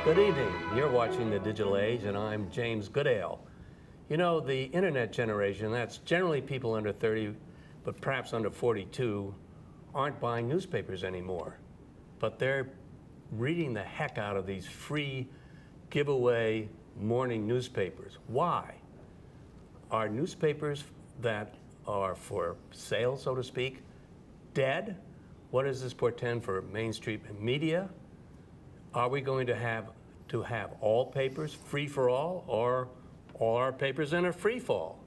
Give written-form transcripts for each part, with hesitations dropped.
Good evening. You're watching The Digital Age, and I'm James Goodale. You know, the internet generation, that's generally people under 30, but perhaps under 42, aren't buying newspapers anymore. But they're reading the heck out of these free giveaway morning newspapers. Why? Are newspapers that are for sale, so to speak, dead? What does this portend for mainstream media? Are we going to have all papers free for all, or all our papers in a free fall?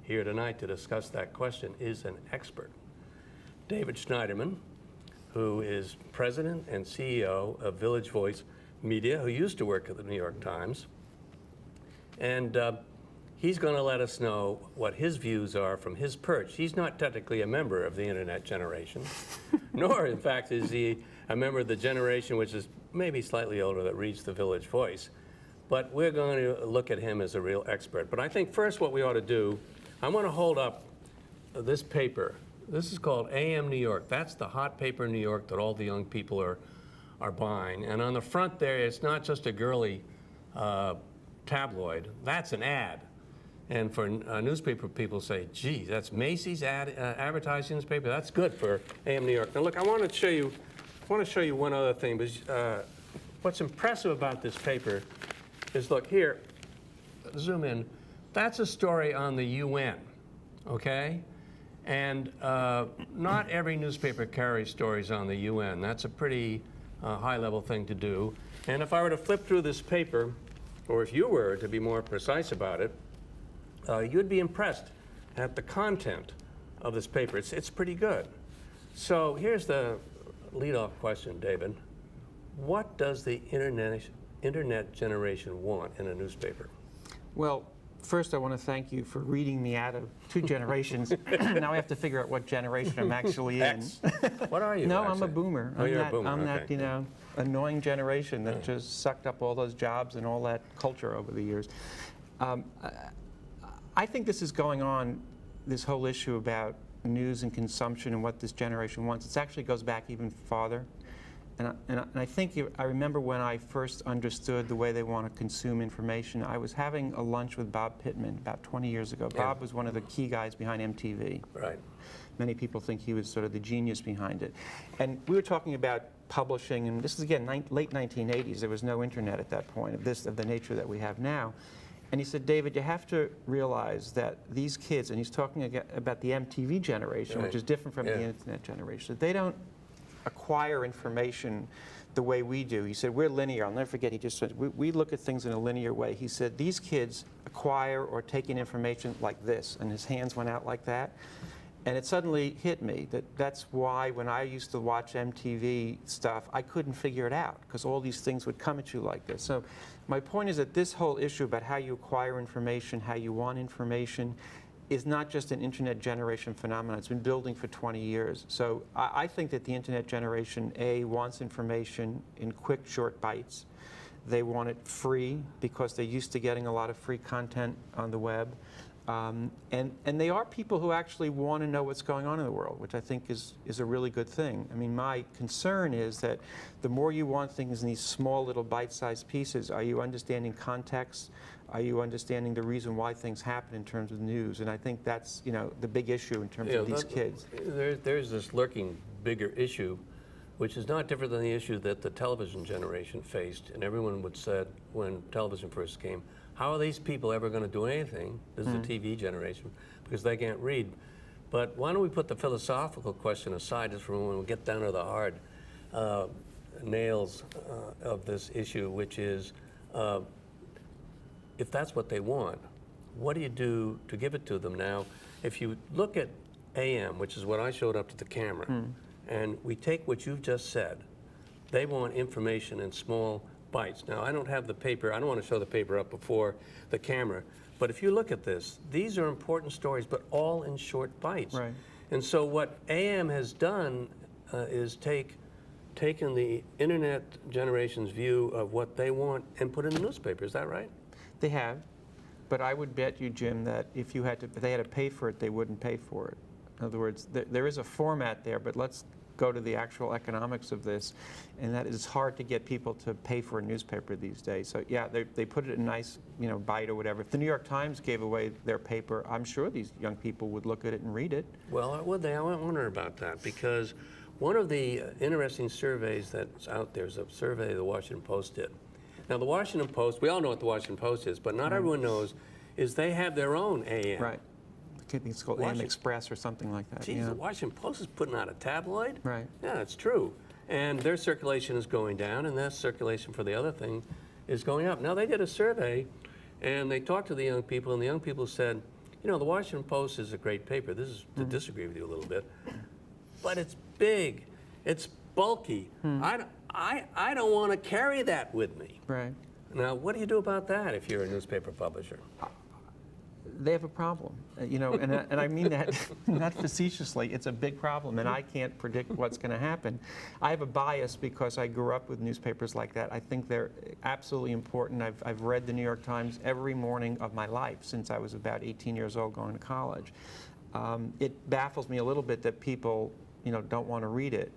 Here tonight to discuss that question is an expert, David Schneiderman, who is president and CEO of Village Voice Media, who used to work at the New York Times. And he's going to let us know what his views are from his perch. He's not technically a member of the internet generation, nor, in fact, is he a member of the generation which is maybe slightly older that reads the Village Voice. But we're going to look at him as a real expert. But I think first what we ought to do, I want to hold up this paper. This is called AM New York. That's the hot paper in New York that all the young people are buying. And on the front there, it's not just a girly tabloid. That's an ad. And for newspaper people say, gee, that's Macy's advertising this paper. That's good for AM New York. Now look, I want to show you one other thing. Because, what's impressive about this paper is, look here, zoom in. That's a story on the UN, okay? And not every newspaper carries stories on the UN. That's a pretty high-level thing to do. And if I were to flip through this paper, or if you were to be more precise about it, you'd be impressed at the content of this paper. It's pretty good. So here's the lead-off question, David. What does the internet generation want in a newspaper? Well, first I want to thank you for reading me out of two generations. Now I have to figure out what generation I'm actually in. What are you? No, actually? I'm a boomer. Oh, you're a boomer. I'm okay. that, annoying generation that just sucked up all those jobs and all that culture over the years. I think this is going on, this whole issue about news and consumption and what this generation wants. It actually goes back even farther. And I think I remember when I first understood the way they want to consume information. I was having a lunch with Bob Pittman about 20 years ago. Yeah. Bob was one of the key guys behind MTV. Right. Many people think he was sort of the genius behind it. And we were talking about publishing, and this is again late 1980s. There was no internet at that point of the nature that we have now. And he said, David, you have to realize that these kids, and he's talking about the MTV generation, right. which is different from the internet generation, they don't acquire information the way we do. He said, we're linear. I'll never forget, he just said, we look at things in a linear way. He said, these kids acquire or take in information like this, and his hands went out like that. And it suddenly hit me that that's why when I used to watch MTV stuff, I couldn't figure it out, because all these things would come at you like this. So my point is that this whole issue about how you acquire information, how you want information, is not just an internet generation phenomenon. It's been building for 20 years. So I think that the internet generation, wants information in quick, short bites. They want it free because they're used to getting a lot of free content on the web. And they are people who actually want to know what's going on in the world, which I think is a really good thing. I mean, my concern is that the more you want things in these small little bite-sized pieces, are you understanding context? Are you understanding the reason why things happen in terms of news? And I think that's, the big issue in terms of these kids. There's this lurking bigger issue, which is not different than the issue that the television generation faced. And everyone would say when television first came, how are these people ever going to do anything? This is the TV generation, because they can't read. But why don't we put the philosophical question aside just for when we get down to the hard nails of this issue, which is, if that's what they want, what do you do to give it to them? Now, if you look at AM, which is what I showed up to the camera, and we take what you've just said, they want information in small bites. Now, I don't have the paper. I don't want to show the paper up before the camera. But if you look at this, these are important stories, but all in short bites. Right. And so what AM has done is taken the internet generation's view of what they want and put it in the newspaper. Is that right? They have. But I would bet you, Jim, that if they had to pay for it, they wouldn't pay for it. In other words, there is a format there, but let's go to the actual economics of this, and that it's hard to get people to pay for a newspaper these days. So yeah, they put it in a nice, bite or whatever. If the New York Times gave away their paper, I'm sure these young people would look at it and read it. Well, would they? I wonder about that, because one of the interesting surveys that's out there is a survey the Washington Post did. Now, the Washington Post, we all know what the Washington Post is, but not everyone knows, is they have their own AM. Right. I think it's called AM Express or something like that. Geez, the Washington Post is putting out a tabloid? Right. Yeah, it's true. And their circulation is going down, and their circulation for the other thing is going up. Now, they did a survey, and they talked to the young people, and the young people said, the Washington Post is a great paper. This is to disagree with you a little bit, but it's big, it's bulky. I don't want to carry that with me. Right. Now, what do you do about that if you're a newspaper publisher? They have a problem, and I mean that not facetiously. It's a big problem, and I can't predict what's going to happen. I have a bias because I grew up with newspapers like that. I think they're absolutely important. I've read the New York Times every morning of my life since I was about 18 years old going to college. It baffles me a little bit that people, don't want to read it.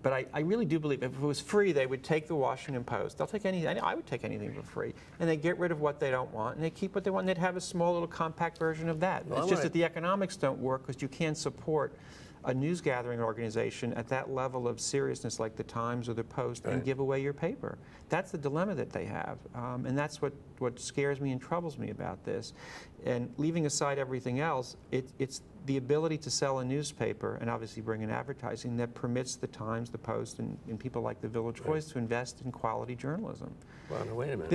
But I really do believe if it was free, they would take the Washington Post. They'll take anything. I would take anything for free. And they get rid of what they don't want, and they keep what they want, and they'd have a small little compact version of that. Well, it's just that the economics don't work because you can't support a news gathering organization at that level of seriousness like the Times or the Post and give away your paper. That's the dilemma that they have. And that's what scares me and troubles me about this. And leaving aside everything else, it's the ability to sell a newspaper and obviously bring in advertising that permits the Times, the Post, and people like the Village Voice to invest in quality journalism. Well, no, wait a minute.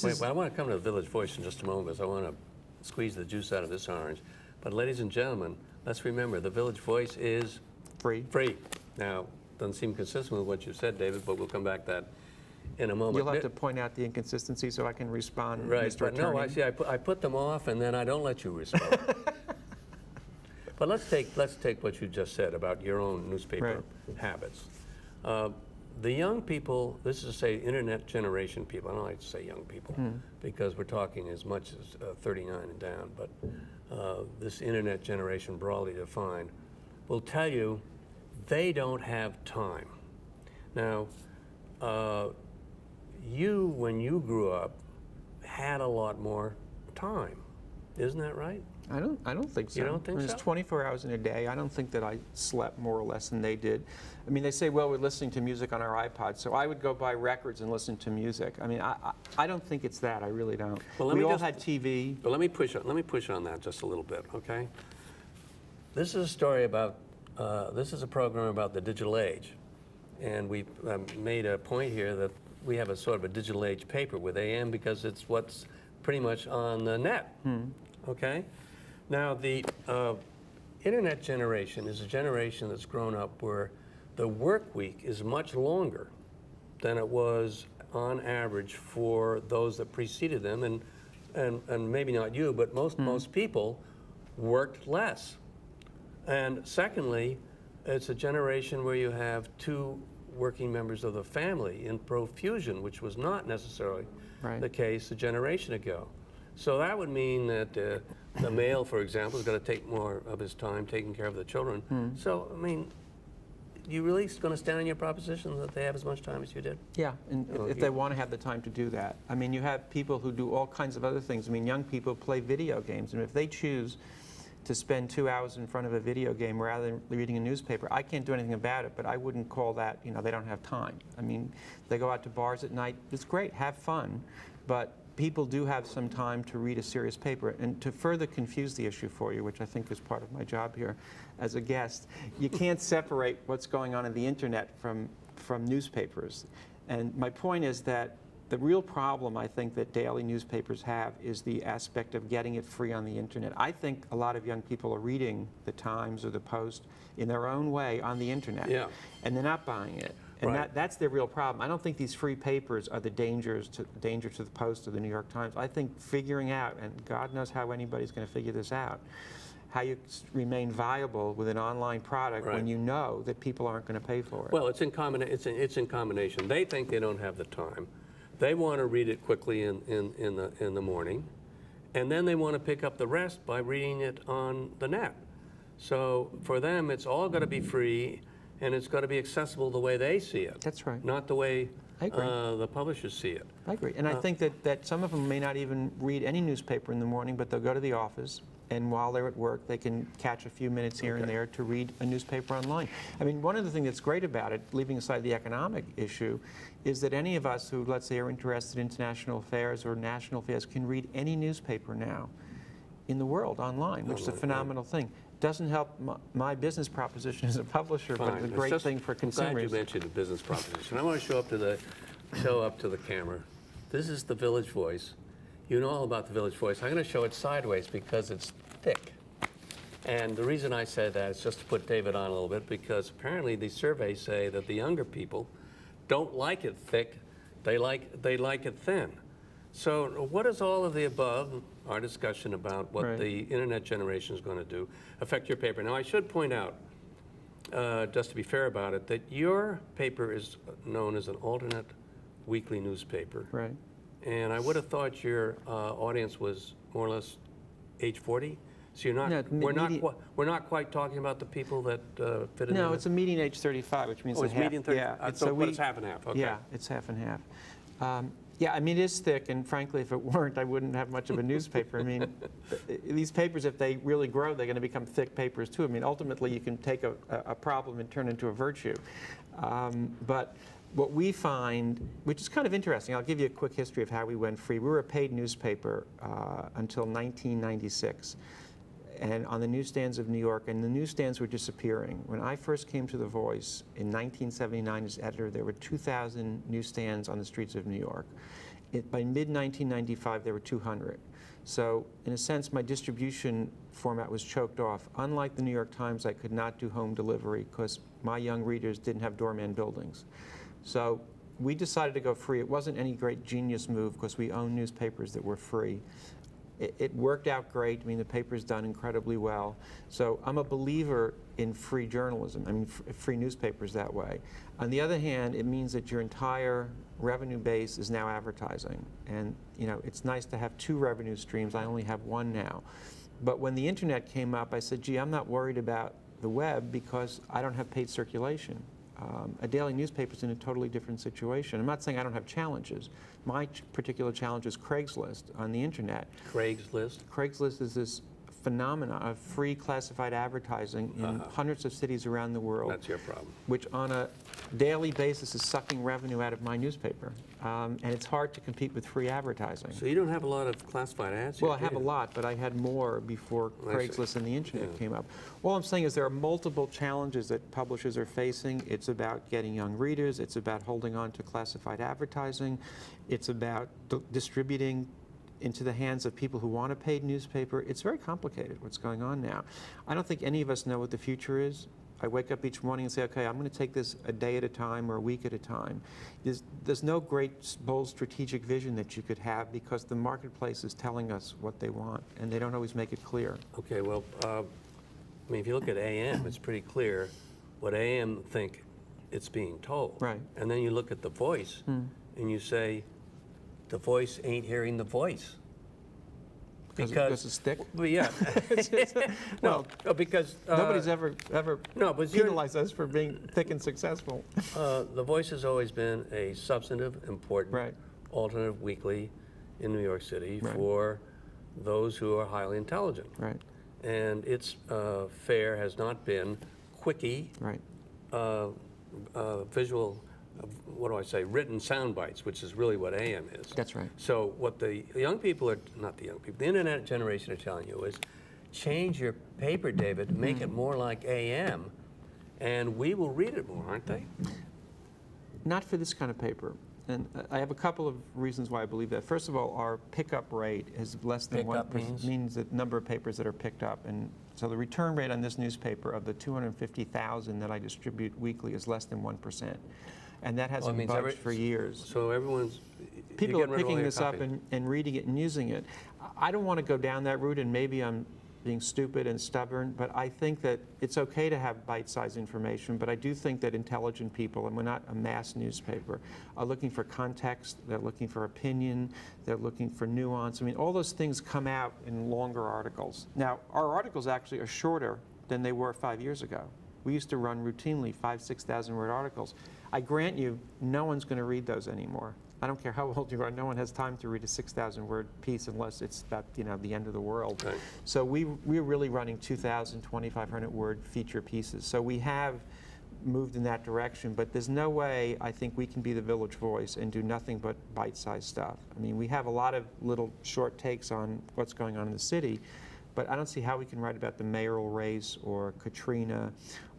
Well, I want to come to the Village Voice in just a moment because I want to squeeze the juice out of this orange. But ladies and gentlemen, let's remember the Village Voice is free. Free. Now, doesn't seem consistent with what you said, David, but we'll come back to that in a moment. You'll have to point out the inconsistency so I can respond, right, Mr. but Attorney. no, I put them off, and then I don't let you respond. But let's take what you just said about your own newspaper habits. The young people, this is to say internet generation people, I don't like to say young people because we're talking as much as 39 and down, but this internet generation broadly defined will tell you they don't have time. Now, you, when you grew up, had a lot more time. Isn't that right? I don't think so. You don't think so? It's 24 hours in a day. I don't think that I slept more or less than they did. I mean, they say, well, we're listening to music on our iPods, so I would go buy records and listen to music. I mean, I don't think it's that. I really don't. Well, we all had TV. But let me push on that just a little bit, okay? This is a story about, this is a program about the digital age. And we made a point here that we have a sort of a digital age paper with AM because it's what's pretty much on the net, okay? Now, the internet generation is a generation that's grown up where the work week is much longer than it was on average for those that preceded them, and maybe not you, but most people worked less. And secondly, it's a generation where you have two working members of the family in profusion, which was not necessarily the case a generation ago. So that would mean that the male, for example, is going to take more of his time taking care of the children. So, I mean, you really going to stand on your proposition that they have as much time as you did? Yeah, and if they want to have the time to do that. I mean, you have people who do all kinds of other things. I mean, young people play video games, and if they choose to spend 2 hours in front of a video game rather than reading a newspaper, I can't do anything about it, but I wouldn't call that, they don't have time. I mean, they go out to bars at night. It's great, have fun, but people do have some time to read a serious paper. And to further confuse the issue for you, which I think is part of my job here as a guest, you can't separate what's going on in the internet from newspapers. And my point is that the real problem I think that daily newspapers have is the aspect of getting it free on the internet. I think a lot of young people are reading the Times or the Post in their own way on the internet, and they're not buying it. And that's their real problem. I don't think these free papers are the danger to the Post or the New York Times. I think figuring out, and God knows how anybody's going to figure this out, how you remain viable with an online product when you know that people aren't going to pay for it. Well, it's in combination. They think they don't have the time. They want to read it quickly in the morning, and then they want to pick up the rest by reading it on the net. So for them, it's all going to be free, and it's got to be accessible the way they see it. That's right. Not the way I agree. the publishers see it. I agree. And I think that some of them may not even read any newspaper in the morning, but they'll go to the office, and while they're at work, they can catch a few minutes here and there to read a newspaper online. I mean, one of the things that's great about it, leaving aside the economic issue, is that any of us who, let's say, are interested in international affairs or national affairs can read any newspaper now in the world online, which is a phenomenal thing. Doesn't help my business proposition as a publisher, but it's a great thing for consumers. I'm glad you mentioned the business proposition. I want to show up to the camera. This is the Village Voice. You know all about the Village Voice. I'm going to show it sideways because it's thick. And the reason I say that is just to put David on a little bit, because apparently these surveys say that the younger people don't like it thick, they like it thin. So what does all of the above, our discussion about what the internet generation is going to do, affect your paper? Now, I should point out, just to be fair about it, that your paper is known as an alternate weekly newspaper. Right. And I would have thought your audience was more or less age 40. So you're not, we're not quite talking about the people that fit in. No, it's a median age 35, which means it's median 30. Yeah, it's half and half. Okay. Yeah, it's half and half. Yeah, I mean, it is thick, and frankly, if it weren't, I wouldn't have much of a newspaper. I mean, these papers, if they really grow, they're going to become thick papers, too. I mean, ultimately, you can take a problem and turn it into a virtue. But what we find, which is kind of interesting, I'll give you a quick history of how we went free. We were a paid newspaper until 1996. And on the newsstands of New York, and the newsstands were disappearing. When I first came to The Voice in 1979 as editor, there were 2,000 newsstands on the streets of New York. By mid-1995, there were 200. So, in a sense, my distribution format was choked off. Unlike the New York Times, I could not do home delivery because my young readers didn't have doorman buildings. So we decided to go free. It wasn't any great genius move because we own newspapers that were free. It worked out great. I mean, the paper's done incredibly well. So I'm a believer in free journalism, I mean, free newspapers that way. On the other hand, it means that your entire revenue base is now advertising. And, you know, it's nice to have two revenue streams. I only have one now. But when the internet came up, I said, gee, I'm not worried about the web because I don't have paid circulation. A daily newspaper is in a totally different situation. I'm not saying I don't have challenges. My particular challenge is Craigslist on the internet. Craigslist? Craigslist is this phenomenon of free classified advertising in hundreds of cities around the world. That's your problem. Which on a daily basis is sucking revenue out of my newspaper. And it's hard to compete with free advertising. So you don't have a lot of classified ads? Well, I have a lot, but I had more before Craigslist and the internet came up. All I'm saying is there are multiple challenges that publishers are facing. It's about getting young readers. It's about holding on to classified advertising. It's about distributing into the hands of people who want a paid newspaper. It's very complicated what's going on now. I don't think any of us know what the future is. I wake up each morning and say, okay, I'm going to take this a day at a time or a week at a time. There's no great, bold strategic vision that you could have because the marketplace is telling us what they want, and they don't always make it clear. Okay, well, I mean, if you look at AM, it's pretty clear what AM think it's being told. Right. And then you look at The Voice, and you say, The Voice ain't hearing the voice. Because it's thick? Well, yeah. No, because... nobody's ever but penalized us for being thick and successful. The Voice has always been a substantive, important, alternative weekly in New York City for those who are highly intelligent. Right. And its fare has not been quickie, visual, written sound bites, which is really what AM is. That's right. So what the young people not the young people, the internet generation are telling you is change your paper, David, make it more like AM, and we will read it more, aren't they? Not for this kind of paper. And I have a couple of reasons why I believe that. First of all, our pickup rate is less than 1%. Means the number of papers that are picked up. And so the return rate on this newspaper of the 250,000 that I distribute weekly is less than 1%. And that hasn't budged for years. So people are picking this up and reading it and using it. I don't want to go down that route, and maybe I'm being stupid and stubborn, but I think that it's okay to have bite-sized information, but I do think that intelligent people, and we're not a mass newspaper, are looking for context, they're looking for opinion, they're looking for nuance. I mean, all those things come out in longer articles. Now, our articles actually are shorter than they were 5 years ago. We used to run routinely 5,000, 6,000 word articles. I grant you, no one's going to read those anymore. I don't care how old you are, no one has time to read a 6,000 word piece unless it's about, the end of the world. Right. So we're really running 2,000, 2,500 word feature pieces. So we have moved in that direction, but there's no way I think we can be the Village Voice and do nothing but bite-sized stuff. I mean, we have a lot of little short takes on what's going on in the city, but I don't see how we can write about the mayoral race or Katrina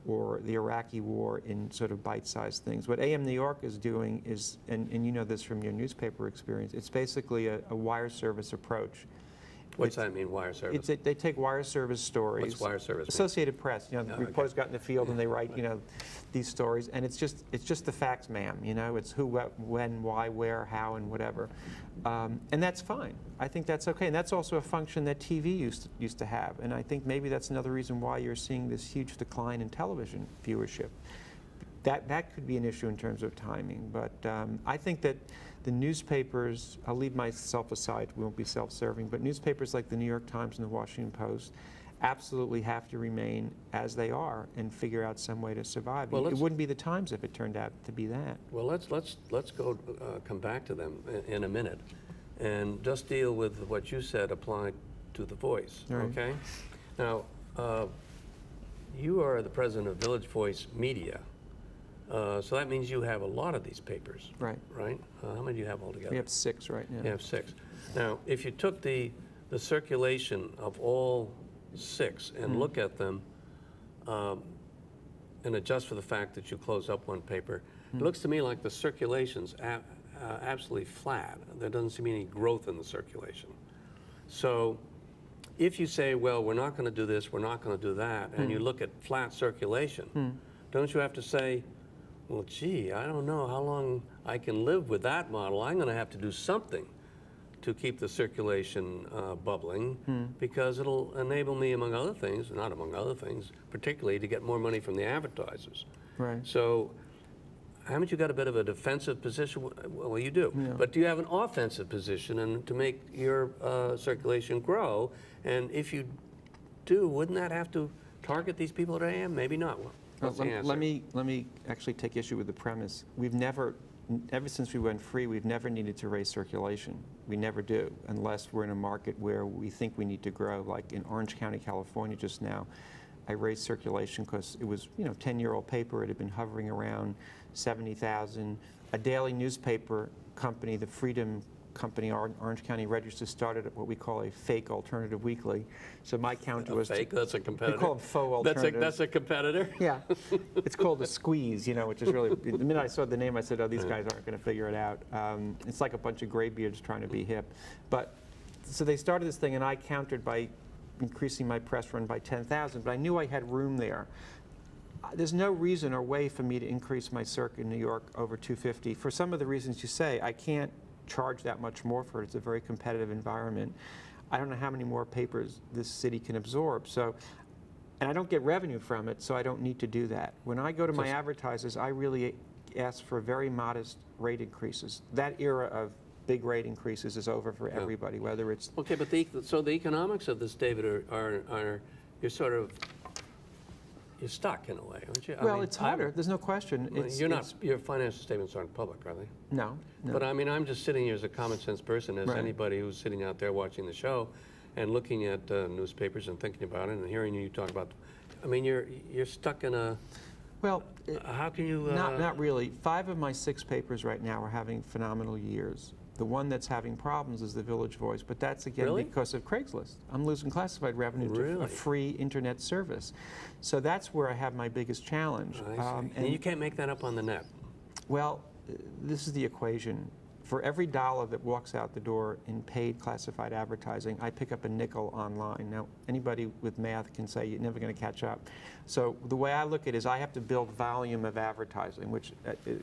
or the Iraqi war in sort of bite-sized things. What AM New York is doing is, and you know this from your newspaper experience, it's basically a wire service approach. What's that mean, wire service? They take wire service stories. What's wire service mean? Associated Press, the reporters got in the field and they write, Right. these stories, and it's just the facts, ma'am. It's who, what, when, why, where, how, and whatever, and that's fine. I think that's okay, and that's also a function that TV used to have, and I think maybe that's another reason why you're seeing this huge decline in television viewership. That could be an issue in terms of timing, but I think that the newspapers, I'll leave myself aside, we won't be self-serving, but newspapers like the New York Times and the Washington Post absolutely have to remain as they are and figure out some way to survive. Well, it wouldn't be the Times if it turned out to be that. Well, let's go come back to them in a minute, and just deal with what you said applied to The Voice. Right. Okay. Now, you are the president of Village Voice Media, so that means you have a lot of these papers. Right. Right. How many do you have altogether? We have 6 right now. You have 6. Now, if you took the circulation of all 6 and look at them and adjust for the fact that you close up one paper, it looks to me like the circulation's absolutely flat. There doesn't seem any growth in the circulation. So if you say, well, we're not going to do this, we're not going to do that, and you look at flat circulation, don't you have to say, well, gee, I don't know how long I can live with that model. I'm going to have to do something to keep the circulation bubbling, because it'll enable me, among other things, not among other things, particularly to get more money from the advertisers. Right. So haven't you got a bit of a defensive position? Well, you do. Yeah. But do you have an offensive position and to make your circulation grow? And if you do, wouldn't that have to target these people at AM? Maybe not. Well, what's the answer? Let me actually take issue with the premise. We've never, ever since we went free, we've never needed to raise circulation. We never do, unless we're in a market where we think we need to grow, like in Orange County, California just now. I raised circulation because it was, 10-year-old paper. It had been hovering around 70,000. A daily newspaper company, the Freedom Company, Orange County Register, started at what we call a fake alternative weekly. So my counter was fake. That's a competitor. We call them faux alternatives. That's a competitor. Yeah, it's called a squeeze, which is really. The minute I saw the name, I said, "Oh, these guys aren't going to figure it out." It's like a bunch of graybeards trying to be hip. But so they started this thing, and I countered by increasing my press run by 10,000. But I knew I had room there. There's no reason or way for me to increase my circ in New York over 250. For some of the reasons you say, I can't charge that much more for it. It's a very competitive environment. I don't know how many more papers this city can absorb. So, and I don't get revenue from it, so I don't need to do that. When I go to my advertisers, I really ask for very modest rate increases. That era of big rate increases is over for everybody, whether it's... Okay, but so the economics of this, David, are you're sort of, you're stuck in a way, aren't you? Well, it's harder. There's no question. Your financial statements aren't public, are they? No. But I mean, I'm just sitting here as a common sense person, as anybody who's sitting out there watching the show and looking at newspapers and thinking about it and hearing you talk about. I mean, you're stuck in a. Well, how can you? Not really. 5 of my 6 papers right now are having phenomenal years. The one that's having problems is the Village Voice, but that's again because of Craigslist. I'm losing classified revenue to a free internet service. So that's where I have my biggest challenge. I see. And you can't make that up on the net. Well, this is the equation. For every $1 that walks out the door in paid classified advertising, I pick up a nickel online. Now, anybody with math can say you're never going to catch up. So the way I look at it is I have to build volume of advertising, which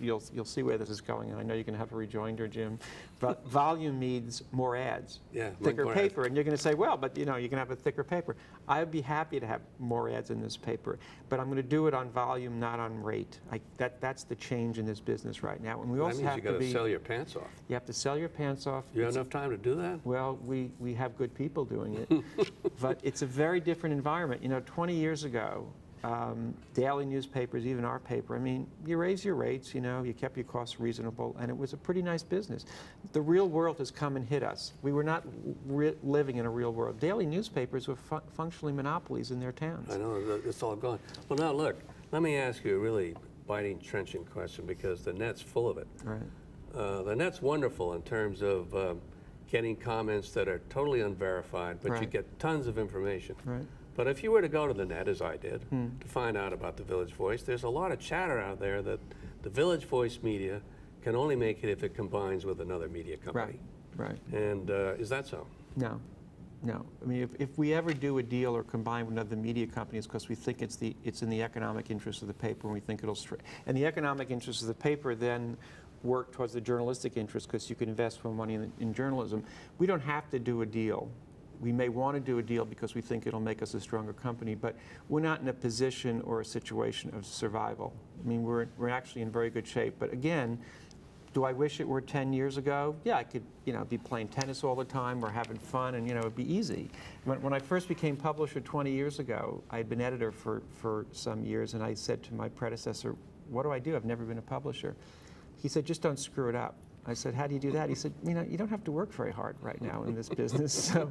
you'll see where this is going. And I know you're going to have a rejoinder, Jim. But volume means more ads, thicker paper. And you're going to say, well, but you can have a thicker paper. I'd be happy to have more ads in this paper, but I'm going to do it on volume, not on rate. That's the change in this business right now. And we also that means you got to sell your pants off. You have to sell your pants off. You have enough time to do that? Well, we have good people doing it. But it's a very different environment. 20 years ago, daily newspapers, even our paper. I mean, you raise your rates, you know, you kept your costs reasonable, and it was a pretty nice business. The real world has come and hit us. We were not living in a real world. Daily newspapers were functionally monopolies in their towns. I know, it's all gone. Well, now look, let me ask you a really biting, trenchant question, because the net's full of it. Right. The net's wonderful in terms of getting comments that are totally unverified, but you Right. get tons of information. Right. But if you were to go to the net, as I did, to find out about the Village Voice, there's a lot of chatter out there that the Village Voice media can only make it if it combines with another media company. Right. Right. And is that so? No. No. I mean, if we ever do a deal or combine with another media company, it's because we think it's in the economic interest of the paper, and we think it'll and the economic interest of the paper then work towards the journalistic interest, because you can invest more money in journalism. We don't have to do a deal. We may want to do a deal because we think it'll make us a stronger company, but we're not in a position or a situation of survival. I mean, we're actually in very good shape. But again, do I wish it were 10 years ago? Yeah, I could, you know, be playing tennis all the time or having fun, and, you know, it'd be easy. When I first became publisher 20 years ago, I had been editor for some years, and I said to my predecessor, what do I do? I've never been a publisher. He said, just don't screw it up. I said, how do you do that? He said, you know, you don't have to work very hard right now in this business. So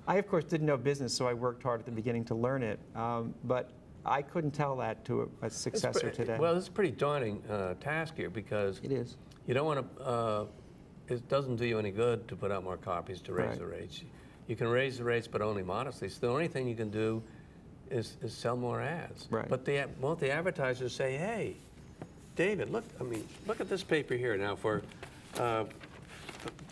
I, of course, didn't know business, so I worked hard at the beginning to learn it. But I couldn't tell that to a successor today. Well, it's a pretty daunting task here, because It is. you don't want to, it doesn't do you any good to put out more copies to raise Right. the rates. You can raise the rates, but only modestly. So the only thing you can do is sell more ads. Right. But won't the advertisers say, hey, David, look, I mean, look at this paper here. Now, for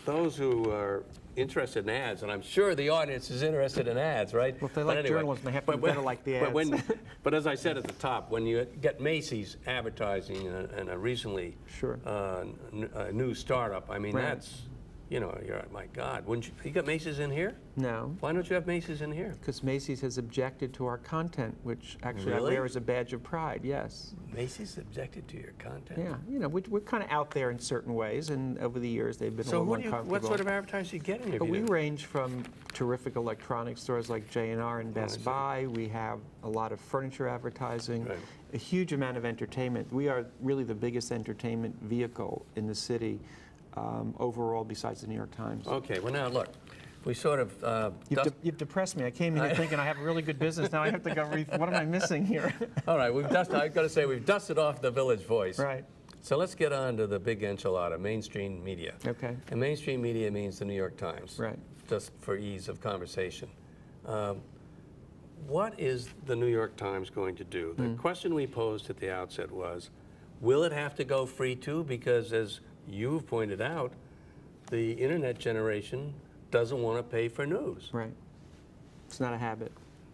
those who are interested in ads, and I'm sure the audience is interested in ads, right? Well, if they like journalism, they have to better like the ads. But as I said at the top, when you get Macy's advertising in a recently Sure. a new startup, I mean, Right. that's, you know, you're, my God, wouldn't you got Macy's in here? No, Why don't you have Macy's in here? because Macy's has objected to our content, which actually I Really? wear as a badge of pride, yes. Macy's objected to your content? Yeah, you know, we're kind of out there in certain ways, and over the years they've been a So little what uncomfortable. sort of advertising you getting? But we range from terrific electronics stores like J&R and Best see. Buy. We have a lot of furniture advertising, Right. a huge amount of entertainment. We are really the biggest entertainment vehicle in the city overall, besides the New York Times. Okay, well now look, we sort of You've depressed me. I came in here thinking I have a really good business. Now I have to go what am I missing here? all right, I've got to say, we've dusted off the Village Voice. Right. So let's get on to the big enchilada, mainstream media. Okay. And mainstream media means the New York Times. Right. Just for ease of conversation. What is the New York Times going to do? The question we posed at the outset was, will it have to go free too? Because as you've pointed out, the internet generation doesn't want to pay for news. Right. It's not a habit.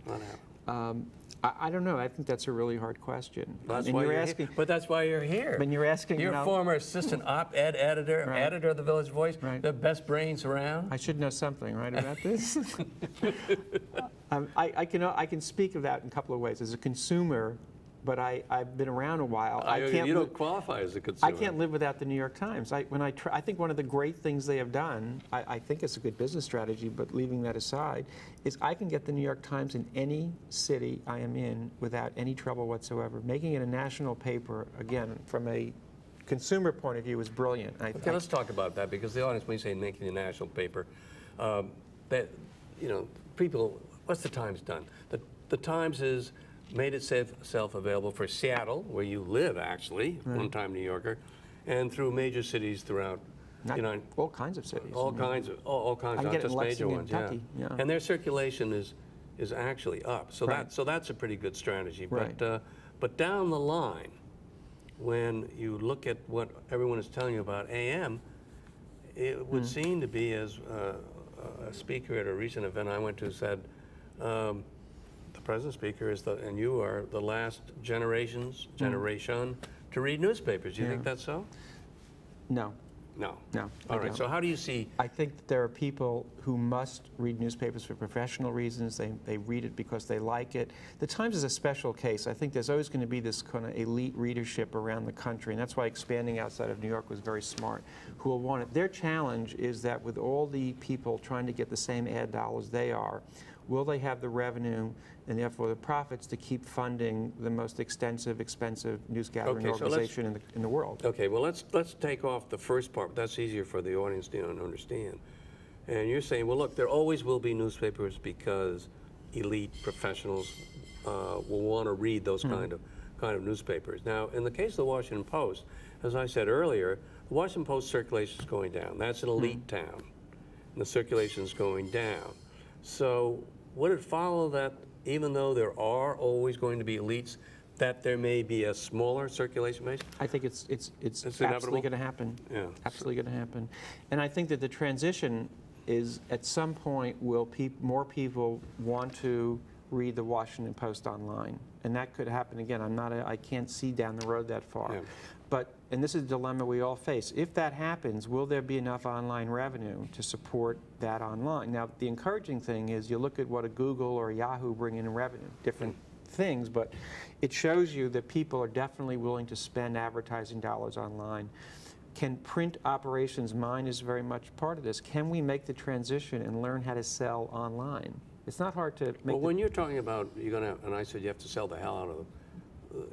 Not happening. I don't know. I think that's a really hard question. That's And why you're you're asking. here. But that's why you're here. When you're asking, You're you know, former assistant op-ed editor, Right. editor of the Village Voice, Right. the best brains around. I should know something, right, about this? I can speak of that in a couple of ways. As a consumer, but I've been around a while. You don't qualify as a consumer. I can't live without the New York Times. I think one of the great things they have done, I think it's a good business strategy, but leaving that aside, is I can get the New York Times in any city I am in without any trouble whatsoever. Making it a national paper, again, from a consumer point of view, is brilliant. Okay, let's talk about that, because the audience, when you say making a national paper, that, you know, people, what's the Times done? The Times has made itself available for Seattle, where you live, actually, one-time New Yorker, and through major cities throughout, you know, all kinds of cities. all kinds, I not get it just in major Lexington, ones. Kentucky, yeah. And their circulation is actually up. So Right. that's a pretty good strategy. Right. But down the line, when you look at what everyone is telling you about AM, it would seem to be, as a speaker at a recent event I went to said, the present speaker is and you are the last generation to read newspapers. Do you think that's so? No. No. No, I All right. don't. So how do you see? I think that there are people who must read newspapers for professional reasons. They read it because they like it. The Times is a special case. I think there's always going to be this kind of elite readership around the country, and that's why expanding outside of New York was very smart, who will want it. Their challenge is that with all the people trying to get the same ad dollars they are, will they have the revenue and therefore the profits to keep funding the most extensive, expensive news gathering Okay, so organization in the world? Okay, well, let's take off the first part. That's easier for the audience to understand. And you're saying, well, look, there always will be newspapers because elite professionals will want to read those kind of newspapers. Now, in the case of the Washington Post, as I said earlier, the Washington Post circulation is going down. That's an elite town, and the circulation is going down. So would it follow that even though there are always going to be elites, that there may be a smaller circulation base? I think it's inevitable? absolutely going to happen. Yeah. Absolutely going to happen. And I think that the transition is, at some point, will more people want to read the Washington Post online? And that could happen again. I can't see down the road that far. Yeah. But, and this is a dilemma we all face, if that happens, will there be enough online revenue to support that online? Now, the encouraging thing is you look at what a Google or a Yahoo bring in revenue, different things, but it shows you that people are definitely willing to spend advertising dollars online. Can print operations, mine is very much part of this, can we make the transition and learn how to sell online? It's not hard to make. Well, when you're talking about, you're going to, and I said you have to sell the hell out of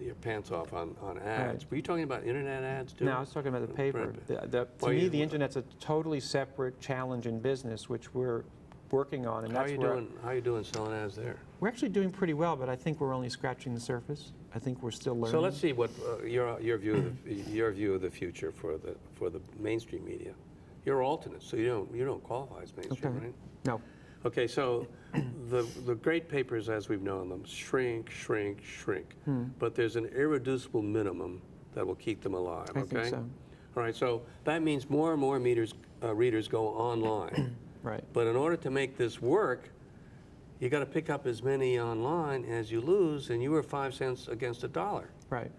your pants off on ads. Right. Were you talking about internet ads too? No, I was talking about the paper. To Well, me, the internet's a totally separate challenge in business, which we're working on, and How that's are you doing selling ads there? we're actually doing pretty well, but I think we're only scratching the surface. I think we're still learning. So let's see what your view of the future for the mainstream media. You're alternate, so you don't qualify as mainstream, Okay. right? No. Okay, so the great papers as we've known them shrink, but there's an irreducible minimum that will keep them alive. I Okay. think so. All right, so that means more and more readers go online. Right. But in order to make this work, you got to pick up as many online as you lose, and you were 5 cents against $1. Right.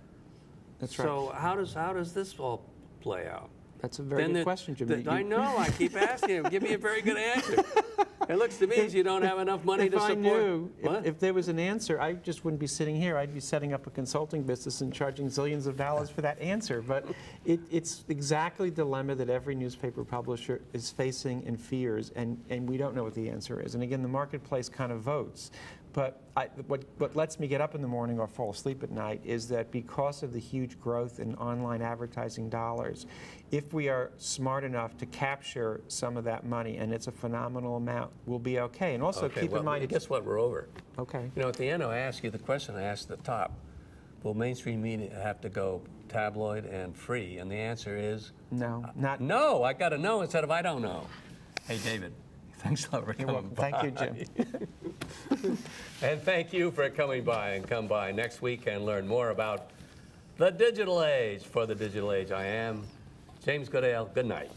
That's right. So how does this all play out? That's a very good question, Jim. I know. I keep asking him. Give me a very good answer. It looks to me as you don't have enough money to If I support. knew, What? if there was an answer, I just wouldn't be sitting here. I'd be setting up a consulting business and charging zillions of dollars for that answer. But it's exactly the dilemma that every newspaper publisher is facing and fears, and we don't know what the answer is. And again, the marketplace kind of votes. But what lets me get up in the morning or fall asleep at night is that because of the huge growth in online advertising dollars, if we are smart enough to capture some of that money, and it's a phenomenal amount, we'll be okay. And also keep in mind, guess what? We're over. okay. You know, at the end, I ask you the question I asked at the top. Will mainstream media have to go tabloid and free? And the answer is No, not. no. I got to know instead of I don't know. Hey, David, thanks a lot for You're coming welcome. by. Thank you, Jim. And thank you for coming by, and come by next week and learn more about the digital age. For the digital age, I am James Goodale. Good night.